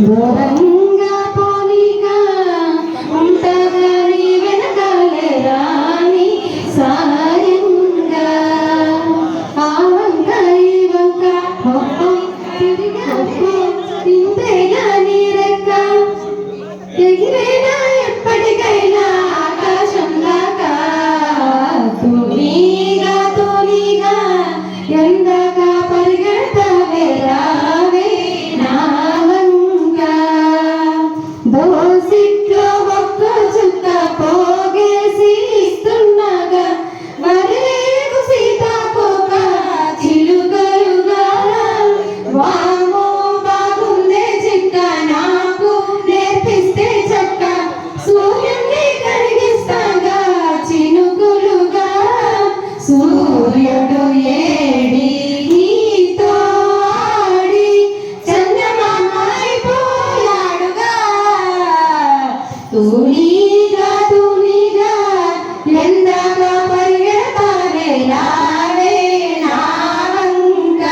దూరంగా పోనీగా ఉంటదని వెనకాలే రాని సాయంగా ఆ వంక ఈ వంక ఇంతేగా నీ రెక్క ఎగిరైనా ఎప్పటికైనా ఆకాశం దాకా తూనీగా తూనీగా ఎందాక పరిగెడతావే రావే నా వంక దోసిట్లో ఒక్క చుక్క పోగేసి ఇస్తున్నాగా వరేగు సీతాకోక చిలుకలుగా వామో బాగుందే చిక్క నాకు నేర్పిస్తే చక్క సూర్యుడిని కరిగిస్తాగా చినుకులుగా సూర్యుడు ఏడి నీతో ఆడి చందమామ అయిపోయాడుగా తూనీగా తూనీగా ఎందాక పరిగెడతావే రావే నా వంక